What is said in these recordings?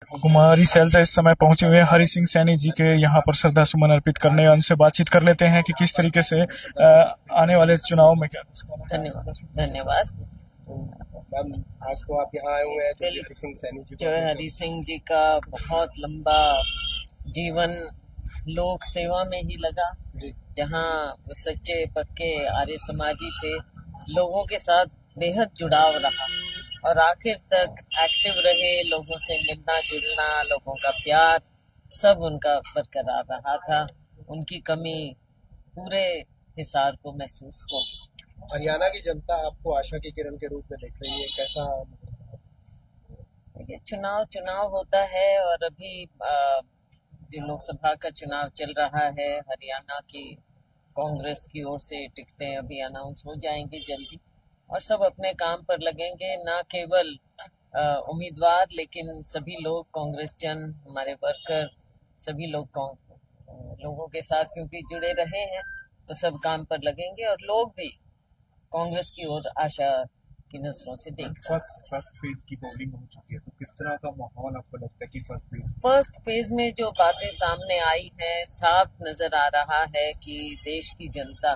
कुमारी सैलजा इस समय पहुंचे हुए हैं हरि सिंह सैनी जी के यहाँ पर श्रद्धा सुमन अर्पित करने। उनसे बातचीत कर लेते हैं कि किस तरीके से आने वाले चुनाव में क्या। धन्यवाद धन्यवाद। मैम, आज तो आप यहाँ आए हुए हैं जो हरि सिंह सैनी जी जो है हरि सिंह जी का बहुत लंबा जीवन लोक सेवा में ही लगा, जहाँ वो सच्चे पक्के आर्य समाजी थे, लोगों के साथ बेहद जुड़ाव रहा और आखिर तक एक्टिव रहे। लोगों से मिलना जुलना, लोगों का प्यार सब उनका बरकरार रहा था। उनकी कमी पूरे हिसार को महसूस हो। हरियाणा की जनता आपको आशा की किरण के रूप में देख रही है, कैसा? ये चुनाव होता है और अभी जो लोकसभा का चुनाव चल रहा है, हरियाणा की कांग्रेस की ओर से टिकटें अभी अनाउंस हो जाएंगी जल्दी और सब अपने काम पर लगेंगे। ना केवल उम्मीदवार लेकिन सभी लोग, कांग्रेस जन, हमारे वर्कर, सभी लोग लोगों के साथ क्योंकि जुड़े रहे हैं तो सब काम पर लगेंगे और लोग भी कांग्रेस की ओर आशा की नजरों से देख रहे हैं। फर्स्ट फेज की पोलिंग हो चुकी है, तो किस तरह का माहौल आपको लगता है कि फर्स्ट फेज में जो बातें सामने आई हैं, साफ नजर आ रहा है कि देश की जनता,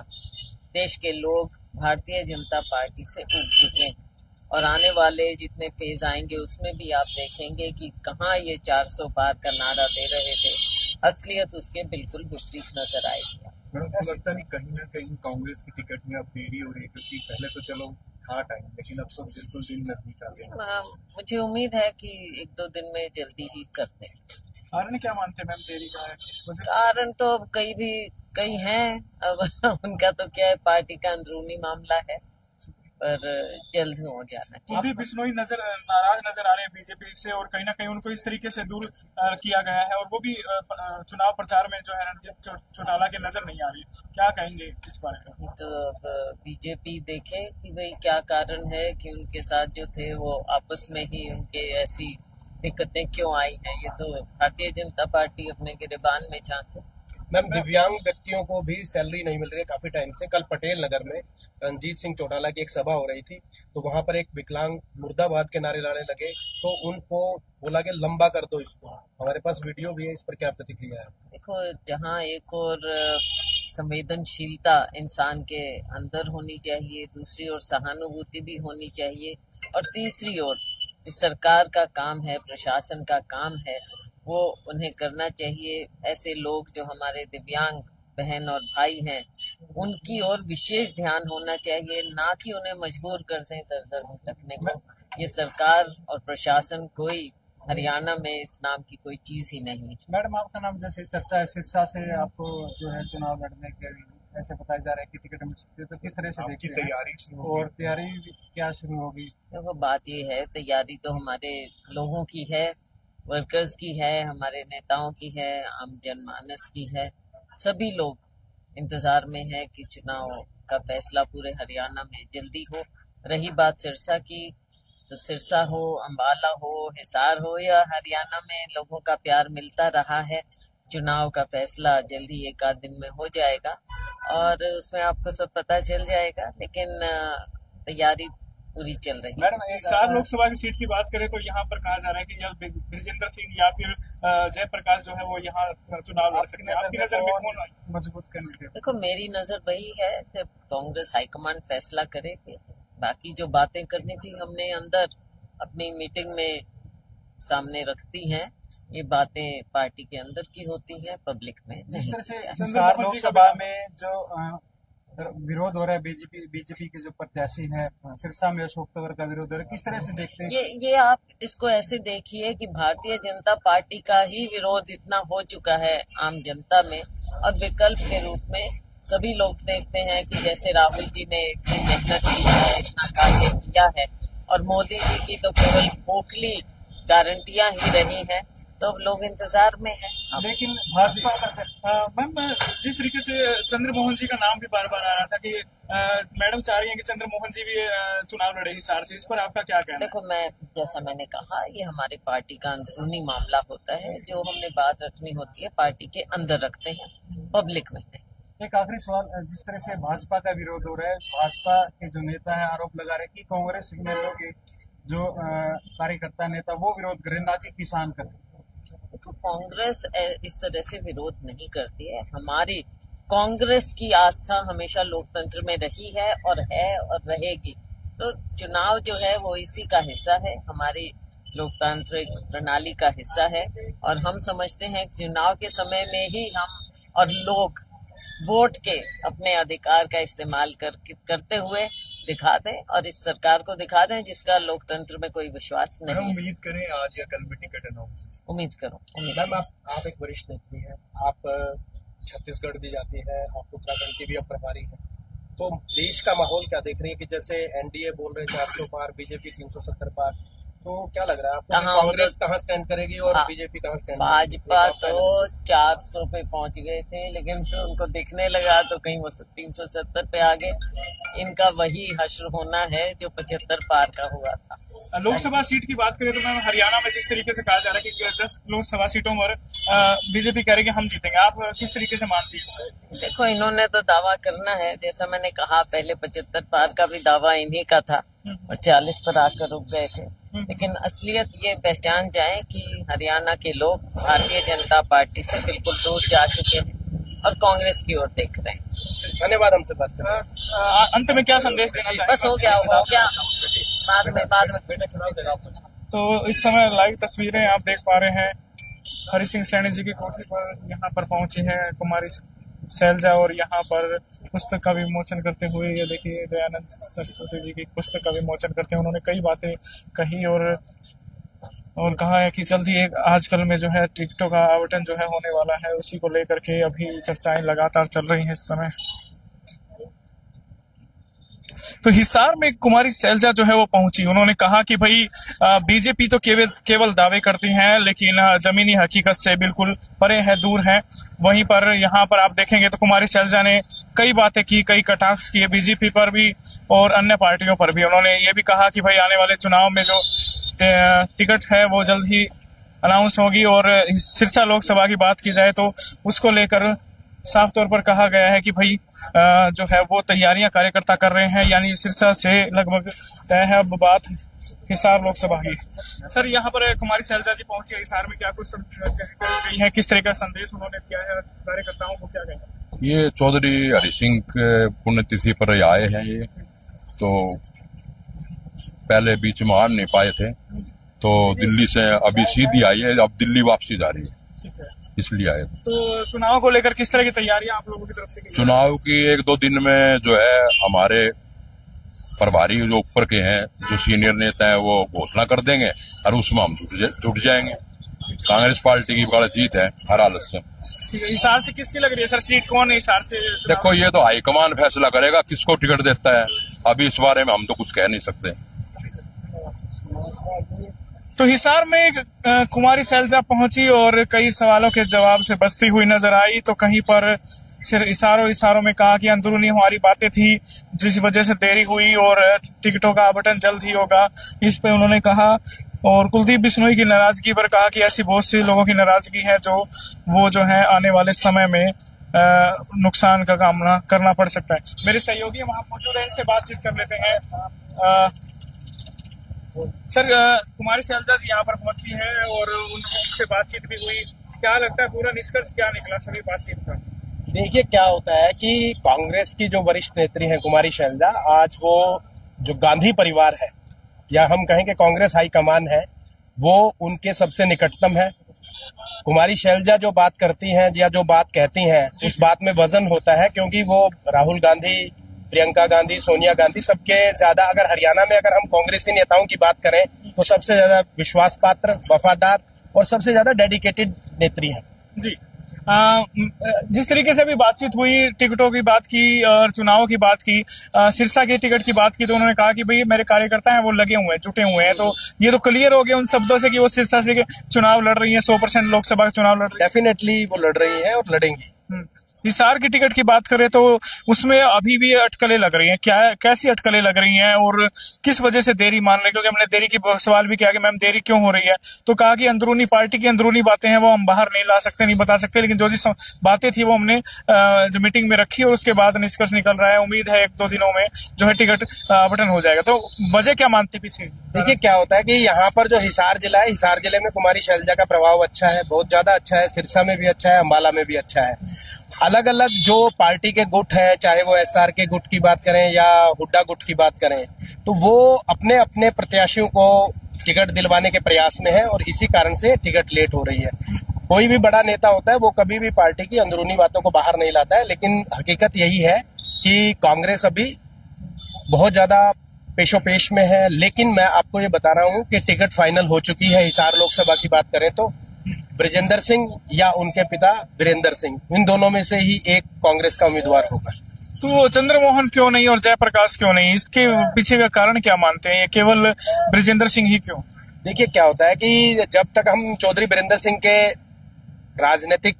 देश के लोग भारतीय जनता पार्टी से उब चुके हैं और आने वाले जितने फेज आएंगे उसमें भी आप देखेंगे कि कहाँ ये 400 पार का नारा दे रहे थे, असलियत उसके बिल्कुल विपरीत नजर आएगी। आपको लगता नहीं कहीं ना कहीं कांग्रेस की टिकट में अब देरी हो रही है, क्योंकि पहले तो चलो था टाइम, लेकिन अब तो बिल्कुल दिन नजदीक आ गया। मुझे उम्मीद है कि 1-2 दिन में जल्दी ही कर दें। कारण क्या मानते हैं मैम देरी का है, इस वजह से? कारण तो अब कई हैं, अब उनका तो क्या है, पार्टी का अंदरूनी मामला है, पर जल्द हो जाना चाहिए। अभी बिश्नोई नाराज नजर आ रहे हैं बीजेपी से और कहीं ना कहीं उनको इस तरीके से दूर किया गया है और वो भी चुनाव प्रचार में जो है रणजीत चौटाला की नजर नहीं आ रही। क्या कहेंगे इस बारे में? तो अब बीजेपी देखे कि भाई क्या कारण है कि उनके साथ जो थे वो आपस में ही उनके ऐसी दिक्कतें क्यों आई हैं। ये तो भारतीय जनता पार्टी अपने गिरेबान में झांके। मैम, दिव्यांग व्यक्तियों को भी सैलरी नहीं मिल रही है काफी टाइम से। कल पटेल नगर में रणजीत सिंह चौटाला की एक सभा हो रही थी, तो वहां पर एक विकलांग मुर्दाबाद के नारे लाने लगे, तो उनको बोला कि लंबा कर दो इसको। हमारे पास वीडियो भी है, इस पर क्या प्रतिक्रिया है? देखो, जहाँ एक और संवेदनशीलता इंसान के अंदर होनी चाहिए, दूसरी ओर सहानुभूति भी होनी चाहिए और तीसरी ओर जो सरकार का काम है, प्रशासन का काम है, वो उन्हें करना चाहिए। ऐसे लोग जो हमारे दिव्यांग बहन और भाई हैं, उनकी ओर विशेष ध्यान होना चाहिए, ना कि उन्हें मजबूर कर दें दर दर भटकने को। ये सरकार और प्रशासन कोई हरियाणा में इस नाम की कोई चीज ही नहीं। मैडम, आपका नाम जैसे चर्चा है, सिरसा से आपको जो है चुनाव लड़ने के ऐसे बताया जा रहा है कि टिकट मिल सकती है, तो किस तरह से देखिए तैयारी और तैयारी क्या शुरू होगी? देखो, बात ये है, तैयारी तो हमारे लोगों की है, वर्कर्स की है, हमारे नेताओं की है, आम जनमानस की है। सभी लोग इंतजार में है कि चुनाव का फैसला पूरे हरियाणा में जल्दी हो। रही बात सिरसा की, तो सिरसा हो, अंबाला हो, हिसार हो या हरियाणा में लोगों का प्यार मिलता रहा है। चुनाव का फैसला जल्दी 1 आध दिन में हो जाएगा और उसमें आपको सब पता चल जाएगा, लेकिन तैयारी पूरी चल रही है। मैडम, हिसार लोकसभा की सीट की बात करें तो यहाँ पर कहा जा रहा है कि या ब्रिजेंद्र सिंह या फिर जयप्रकाश जो है वो यहाँ चुनाव लड़ सकते हैं। आपकी नजर में कौन मजबूत करने? देखो, मेरी नजर वही है कि कांग्रेस हाईकमान फैसला करेगी। बाकी जो बातें करनी थी हमने अंदर अपनी मीटिंग में सामने रखती हैं, ये बातें पार्टी के अंदर की होती हैं, पब्लिक में नहीं। हिसार लोकसभा में जो विरोध हो रहा है, बीजेपी के जो प्रत्याशी है, सिरसा में अशोक तंवर का विरोध हो रहा है, किस तरह से देखते हैं? ये आप इसको ऐसे देखिए कि भारतीय जनता पार्टी का ही विरोध इतना हो चुका है आम जनता में, और विकल्प के रूप में सभी लोग देखते हैं कि जैसे राहुल जी ने इतनी मेहनत की है, इतना कार्य किया है, और मोदी जी की तो केवल खोखली गारंटियां ही रही हैं, तो अब लोग इंतजार में हैं। लेकिन भाजपा मैम, जिस तरीके से चंद्रमोहन जी का नाम भी बार बार आ रहा था कि मैडम चाह रही हैं कि चंद्रमोहन जी भी चुनाव लड़े हिसार से, इस पर आपका क्या कहना है? देखो, जैसा मैंने कहा, ये हमारी पार्टी का अंदरूनी मामला होता है। जो हमने बात रखनी होती है पार्टी के अंदर रखते हैं, पब्लिक में नहीं। एक आखिरी सवाल, जिस तरह से भाजपा का विरोध हो रहा है, भाजपा के जो नेता है आरोप लगा रहे हैं कि कांग्रेस में लोग जो कार्यकर्ता नेता वो विरोध करें, ना कि किसान करें? देखो, कांग्रेस इस तरह से विरोध नहीं करती है। हमारी कांग्रेस की आस्था हमेशा लोकतंत्र में रही है और रहेगी। तो चुनाव जो है वो इसी का हिस्सा है, हमारी लोकतांत्रिक प्रणाली का हिस्सा है। और हम समझते हैं कि चुनाव के समय में ही हम और लोग वोट के अपने अधिकार का इस्तेमाल करते हुए दिखा दें और इस सरकार को दिखा दें जिसका लोकतंत्र में कोई विश्वास नहीं। उम्मीद करें आज या कल में टिकट अनाउंस। उम्मीद करो। मैम, आप एक वरिष्ठ नेत्री हैं, आप छत्तीसगढ़ भी जाती है, आप उत्तराखंड की भी अब प्रभारी हैं, तो देश का माहौल क्या देख रही है कि जैसे एनडीए बोल रहे 400 पार, बीजेपी 370 पार, तो क्या लग रहा है आपको कि कांग्रेस कहाँ स्टैंड करेगी और बीजेपी कहाँ स्टैंड करेगी? भाजपा तो 400 पे पहुंच गए थे, लेकिन फिर उनको दिखने लगा तो कहीं वो 370 पे आ गए। इनका वही हश्र होना है जो 75 पार का हुआ था। लोकसभा सीट की बात करें तो मैम, हरियाणा में जिस तरीके से कहा जा रहा है कि 10 लोकसभा सीटों पर बीजेपी कह रही है कि हम जीतेंगे, आप किस तरीके से मानती हैं? देखो, इन्होंने तो दावा करना है, जैसा मैंने कहा पहले 75 पार का भी दावा इन्हीं का था और 40 पर आकर रुक गए थे। लेकिन असलियत ये पहचान जाए कि हरियाणा के लोग भारतीय जनता पार्टी से बिल्कुल दूर जा चुके हैं और कांग्रेस की ओर देख रहे हैं। धन्यवाद हमसे बात करना। अंत में क्या संदेश देना चाहिए? बस हो गया। बाद में। तो इस समय लाइव तस्वीरें आप देख पा रहे हैं, हरि सिंह सैनी जी की कोठी पर यहाँ पर पहुंची है कुमारी शैलजा और यहाँ पर पुस्तक का विमोचन करते हुए, ये देखिए दयानंद सरस्वती जी की पुस्तक का विमोचन करते हुए उन्होंने कई बातें कही और कहा है कि जल्द ही एक आजकल में जो है टिकटों का आवंटन जो है होने वाला है, उसी को लेकर के अभी चर्चाएं लगातार चल रही हैं इस समय। तो हिसार में कुमारी शैलजा जो है वो पहुंची, उन्होंने कहा कि भाई बीजेपी तो केवल दावे करती हैं लेकिन जमीनी हकीकत से बिल्कुल परे है, दूर है। वहीं पर यहाँ पर आप देखेंगे तो कुमारी शैलजा ने कई बातें की, कई कटाक्ष किए बीजेपी पर भी और अन्य पार्टियों पर भी। उन्होंने ये भी कहा कि भाई आने वाले चुनाव में जो टिकट है वो जल्द ही अनाउंस होगी और सिरसा लोकसभा की बात की जाए तो उसको लेकर साफ तौर पर कहा गया है कि भाई जो है वो तैयारियां कार्यकर्ता कर रहे हैं, यानी सिरसा से लगभग तय है अब बात हिसार लोकसभा की। सर, यहाँ पर कुमारी शैलजा जी पहुंची है हिसार में, क्या कुछ गई है, किस तरह का संदेश उन्होंने दिया है कार्यकर्ताओं को, क्या कहेंगे? ये चौधरी हरि सिंह पुण्यतिथि पर आए हैं, ये तो पहले बीच में आ नहीं पाए थे, तो दिल्ली से अभी सीधी आई है, अब दिल्ली वापसी जा रही है, इसलिए आए। तो चुनाव को लेकर किस तरह की तैयारियां आप लोगों की तरफ से की? चुनाव की 1-2 दिन में जो है हमारे प्रभारी जो ऊपर के हैं, जो सीनियर नेता हैं, वो घोषणा कर देंगे और उसमें हम जुट जाएंगे। कांग्रेस पार्टी की बड़ा जीत है हर हालत से। हिसार से किसकी लग रही है सर सीट, कौन है हिसार से? देखो, ये तो हाईकमान फैसला करेगा किसको टिकट देता है, अभी इस बारे में हम तो कुछ कह नहीं सकते। तो हिसार में कुमारी शैलजा पहुंची और कई सवालों के जवाब से बचती हुई नजर आई, तो कहीं पर सिर्फ इशारों में कहा कि अंदरूनी हमारी बातें थी जिस वजह से देरी हुई और टिकटों का आवंटन जल्द ही होगा, इस पे उन्होंने कहा। और कुलदीप बिश्नोई की नाराजगी पर कहा कि ऐसी बहुत सी लोगों की नाराजगी है जो है आने वाले समय में नुकसान का सामना करना पड़ सकता है। मेरे सहयोगी वहां मौजूद है, इनसे बातचीत कर लेते हैं। सर, कुमारी शैलजा जी यहाँ पर पहुंची है और उनसे बातचीत भी हुई, क्या लगता है पूरा निष्कर्ष क्या निकला सभी बातचीत का? देखिए, क्या होता है कि कांग्रेस की जो वरिष्ठ नेत्री है कुमारी शैलजा, आज वो जो गांधी परिवार है या हम कहें कि कांग्रेस हाईकमान है, वो उनके सबसे निकटतम है। कुमारी शैलजा जो बात करती हैं या जो बात कहती हैं, उस बात में वजन होता है, क्योंकि वो राहुल गांधी, प्रियंका गांधी, सोनिया गांधी, सबके ज्यादा, अगर हरियाणा में अगर हम कांग्रेसी नेताओं की बात करें तो सबसे ज्यादा विश्वास पात्र, वफादार और सबसे ज्यादा डेडिकेटेड नेत्री है जी। जिस तरीके से भी बातचीत हुई, टिकटों की बात की और चुनावों की बात की, सिरसा के टिकट की बात की, तो उन्होंने कहा कि भाई मेरे कार्यकर्ता हैं वो लगे हुए हैं, जुटे हुए हैं। तो ये तो क्लियर हो गया उन शब्दों से कि वो सिरसा से चुनाव लड़ रही है, 100% लोकसभा का चुनाव लड़ रही है। डेफिनेटली वो लड़ रही है और लड़ेंगी। हिसार की टिकट की बात करें तो उसमें अभी भी अटकलें लग रही हैं, क्या कैसी अटकलें लग रही हैं और किस वजह से देरी मान रहे हैं? क्योंकि हमने देरी की सवाल भी किया कि मैम देरी क्यों हो रही है, तो कहा कि अंदरूनी पार्टी की अंदरूनी बातें हैं वो हम बाहर नहीं ला सकते, नहीं बता सकते, लेकिन जो जिस बातें थी वो हमने जो मीटिंग में रखी और उसके बाद निष्कर्ष निकल रहा है। उम्मीद है 1-2 दिनों में जो है टिकट आवंटन हो जाएगा। तो वजह क्या मानती पीछे? देखिए क्या होता है कि यहाँ पर जो हिसार जिला है, हिसार जिले में कुमारी शैलजा का प्रभाव अच्छा है, बहुत ज्यादा अच्छा है। सिरसा में भी अच्छा है, अम्बाला में भी अच्छा है। अलग अलग जो पार्टी के गुट है, चाहे वो एसआर के गुट की बात करें या हुड्डा गुट की बात करें, तो वो अपने अपने प्रत्याशियों को टिकट दिलवाने के प्रयास में है और इसी कारण से टिकट लेट हो रही है। कोई भी बड़ा नेता होता है वो कभी भी पार्टी की अंदरूनी बातों को बाहर नहीं लाता है, लेकिन हकीकत यही है कि कांग्रेस अभी बहुत ज्यादा पेशोपेश में है। लेकिन मैं आपको ये बता रहा हूँ कि टिकट फाइनल हो चुकी है। हिसार लोकसभा की बात करें तो ब्रजेंद्र सिंह या उनके पिता वीरेंद्र सिंह, इन दोनों में से ही एक कांग्रेस का उम्मीदवार होगा। तो चंद्रमोहन क्यों नहीं और जयप्रकाश क्यों नहीं? इसके पीछे का कारण क्या मानते हैं? ये केवल ब्रजेंद्र सिंह ही क्यों? देखिए क्या होता है कि जब तक हम चौधरी वीरेंद्र सिंह के राजनीतिक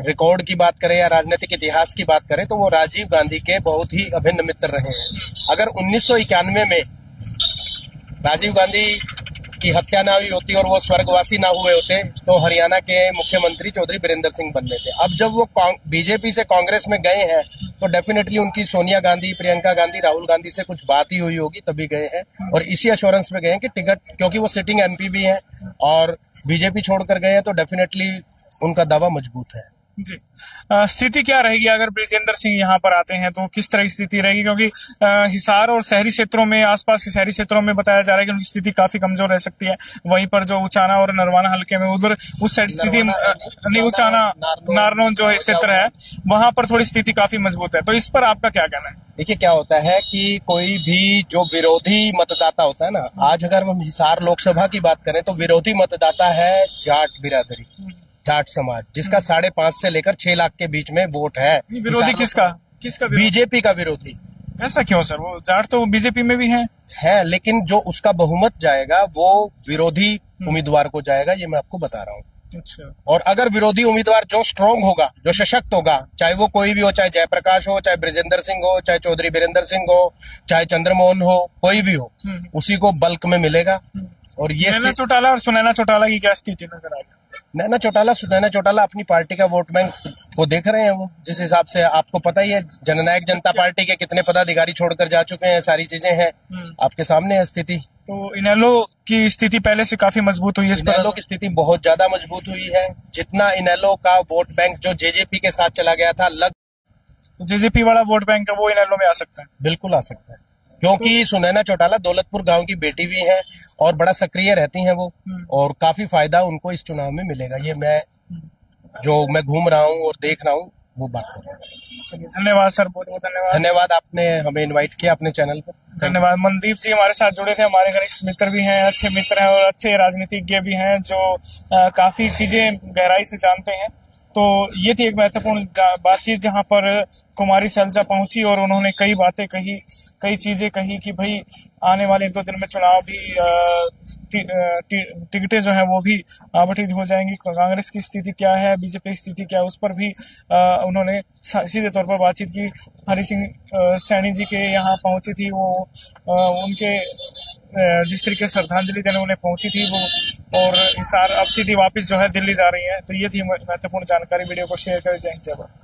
रिकॉर्ड की बात करें या राजनीतिक इतिहास की बात करें तो वो राजीव गांधी के बहुत ही अभिन्न मित्र रहे हैं। अगर 1991 में राजीव गांधी की हत्या ना हुई होती और वो स्वर्गवासी ना हुए होते तो हरियाणा के मुख्यमंत्री चौधरी वीरेंद्र सिंह बनने थे। अब जब वो बीजेपी से कांग्रेस में गए हैं तो डेफिनेटली उनकी सोनिया गांधी, प्रियंका गांधी, राहुल गांधी से कुछ बात ही हुई होगी, तभी गए हैं और इसी एश्योरेंस में गए हैं कि टिकट, क्योंकि वो सिटिंग एमपी भी हैं और बीजेपी छोड़कर गए हैं तो डेफिनेटली उनका दावा मजबूत है। जी, स्थिति क्या रहेगी अगर ब्रजेंद्र सिंह यहाँ पर आते हैं तो किस तरह की स्थिति रहेगी? क्योंकि हिसार और शहरी क्षेत्रों में, आसपास के शहरी क्षेत्रों में बताया जा रहा है कि उनकी स्थिति काफी कमजोर रह सकती है। वहीं पर जो उचाना और नरवाना हल्के में उधर उस साइड स्थिति नहीं, उचाना नारनौल जो क्षेत्र है वहां पर थोड़ी स्थिति काफी मजबूत है। तो इस पर आपका क्या कहना है? देखिए क्या होता है कि कोई भी जो विरोधी मतदाता होता है ना, आज अगर हम हिसार लोकसभा की बात करें तो विरोधी मतदाता है जाट बिरादरी, जाट समाज, जिसका 5.5 से लेकर 6 लाख के बीच में वोट है। विरोधी किसका? बीजेपी का विरोधी। ऐसा क्यों सर? वो जाट तो बीजेपी में भी है, लेकिन जो उसका बहुमत जाएगा वो विरोधी उम्मीदवार को जाएगा, ये मैं आपको बता रहा हूँ। अच्छा। और अगर विरोधी उम्मीदवार जो स्ट्रांग होगा, जो सशक्त होगा, चाहे वो कोई भी हो, चाहे जयप्रकाश हो, चाहे ब्रजेंद्र सिंह हो, चाहे चौधरी वीरेंद्र सिंह हो, चाहे चंद्रमोहन हो, कोई भी हो, उसी को बल्क में मिलेगा। और ये नैना चौटाला और सुनैना चौटाला की क्या स्थिति नजर आई? नैना चौटाला अपनी पार्टी का वोट बैंक को देख रहे हैं। वो जिस हिसाब से आपको पता ही है, जननायक जनता पार्टी के कितने पदाधिकारी छोड़कर जा चुके हैं, सारी चीजें हैं आपके सामने है स्थिति। तो इनेलो की स्थिति पहले से काफी मजबूत हुई है। इनेलो की स्थिति बहुत ज्यादा मजबूत हुई है। जितना इनेलो का वोट बैंक जो जेजेपी के साथ चला गया था, जेजेपी वाला वोट बैंक है वो इनेलो में आ सकता है। बिल्कुल आ सकता है, क्योंकि सुनैना चौटाला दौलतपुर गांव की बेटी भी है और बड़ा सक्रिय रहती हैं वो, और काफी फायदा उनको इस चुनाव में मिलेगा। ये मैं घूम रहा हूँ और देख रहा हूँ, वो बात कर रहा हूँ। चलिए, धन्यवाद सर, बहुत बहुत धन्यवाद। धन्यवाद, आपने हमें इनवाइट किया अपने चैनल पर। धन्यवाद। मनदीप जी हमारे साथ जुड़े थे, हमारे घनिष्ठ मित्र भी हैं, अच्छे मित्र हैं और अच्छे राजनीतिज्ञ भी हैं जो काफी चीजें गहराई से जानते हैं। तो ये थी एक महत्वपूर्ण बातचीत जहां पर कुमारी शैलजा पहुंची और उन्होंने कई बातें कही, कई चीजें कही कि भाई आने वाले 1-2 दिन में चुनाव भी टिकटें जो हैं वो भी आवंटित हो जाएंगी। कांग्रेस की स्थिति क्या है, बीजेपी की स्थिति क्या है, उस पर भी उन्होंने सीधे तौर पर बातचीत की। हरि सिंह सैनी जी के यहाँ पहुंची थी वो, उनके जिस तरीके से श्रद्धांजलि देने उन्हें पहुंची थी वो, और हिसार अब सीधी वापस जो है दिल्ली जा रही है। तो ये थी महत्वपूर्ण जानकारी। वीडियो को शेयर करें। जय हिंद, जय भारत।